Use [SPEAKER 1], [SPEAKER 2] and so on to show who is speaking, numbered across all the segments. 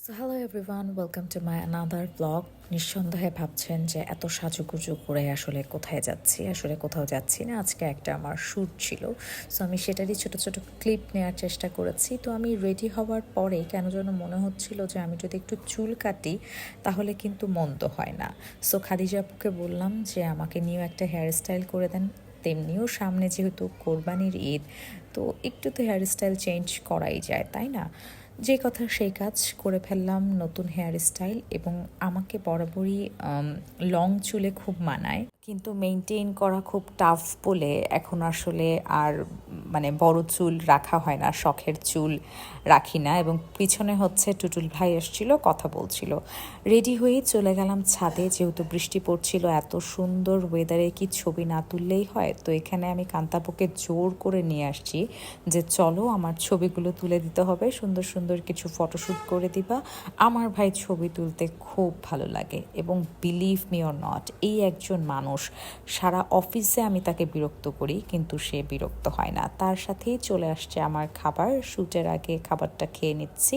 [SPEAKER 1] So hello everyone, welcome to my another blog. নিঃসন্দেহে ভাবছেন যে এত সাজুগুজু করে আসলে কোথায় যাচ্ছি। আসলে কোথাও যাচ্ছি না, আজকে একটা আমার শ্যুট ছিল। সো আমি সেটারই ছোট ছোট ক্লিপ নেওয়ার চেষ্টা করেছি। তো আমি রেডি হওয়ার পরে কেন যেন মনে হচ্ছিল যে আমি যদি একটু চুল কাটি তাহলে কিন্তু মন্দ হয় না। সো খাদিজা আপুকে বললাম যে আমাকে নিয়েও একটা হেয়ার স্টাইল করে দেন। তেমনিও সামনে যেহেতু কোরবানির ঈদ, তো একটু তো হেয়ার স্টাইল চেঞ্জ করাই যায়, তাই না? যে কথা সেই কাজ করে ফেললাম, নতুন হেয়ার স্টাইল। এবং আমাকে বরাবরই লং চুলে খুব মানায়, কিন্তু মেনটেন করা খুব টাফ বলে এখন আসলে আর মানে বড় চুল রাখা হয় না, শখের চুল রাখি না। এবং পিছনে হচ্ছে টুটুল ভাই এসেছিল, কথা বলছিল। রেডি হয়েই চলে গেলাম ছাদে, যেহেতু বৃষ্টি পড়ছিল। এত সুন্দর ওয়েদারে কি ছবি না তুললেই হয়? তো এখানে আমি কান্তাপুকে জোর করে নিয়ে আসছি যে চলো আমার ছবিগুলো তুলে দিতে হবে, সুন্দর সুন্দর কিছু ফটোশ্যুট করে দিবা। আমার ভাই ছবি তুলতে খুব ভালো লাগে, এবং বিলিভ মি অর নট, এই একজন মানুষ, সারা অফিসে আমি তাকে বিরক্ত করি কিন্তু সে বিরক্ত হয় না। তার সাথেই চলে আসছে আমার খাবার, শ্যুটের আগে খাবারটা খেয়ে নিচ্ছি।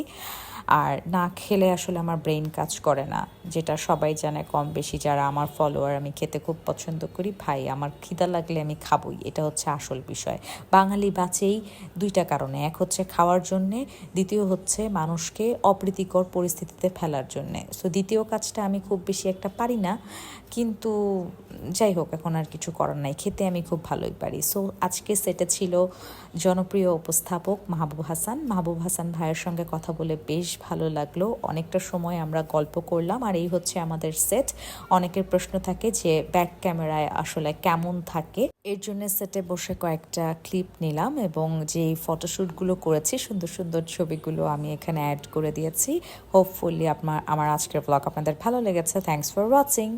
[SPEAKER 1] আর না খেলে আসলে আমার ব্রেন কাজ করে না, যেটা সবাই জানে কম বেশি যারা আমার ফলোয়ার। আমি খেতে খুব পছন্দ করি ভাই, আমার খিদা লাগলে আমি খাবই, এটা হচ্ছে আসল বিষয়। বাঙালি বাঁচেই দুইটা কারণে, এক হচ্ছে খাওয়ার জন্যে, দ্বিতীয় হচ্ছে মানুষকে অপ্রীতিকর পরিস্থিতিতে ফেলার জন্যে। সো দ্বিতীয় কাজটা আমি খুব বেশি একটা পারি না, কিন্তু যাই হোক, এখন আর কিছু করার নাই, খেতে আমি খুব ভালোই পারি। সো আজকে সেটে ছিল জনপ্রিয় উপস্থাপক মাহবুব হাসান ভাইয়ের সঙ্গে কথা বলে বেশ ভালো লাগলো। অনেকটা সময় আমরা গল্প করলাম। আর এই হচ্ছে আমাদের সেট। অনেকের প্রশ্ন থাকে যে ব্যাক ক্যামেরায় আসলে কেমন থাকে, এর জন্য সেটে বসে কয়েকটা ক্লিপ নিলাম, এবং যে ফটোশ্যুটগুলো করেছি, সুন্দর সুন্দর ছবিগুলো আমি এখানে অ্যাড করে দিয়েছি। হোপফুলি আমার আজকের ব্লগ আপনাদের ভালো লেগেছে। Thanks for watching.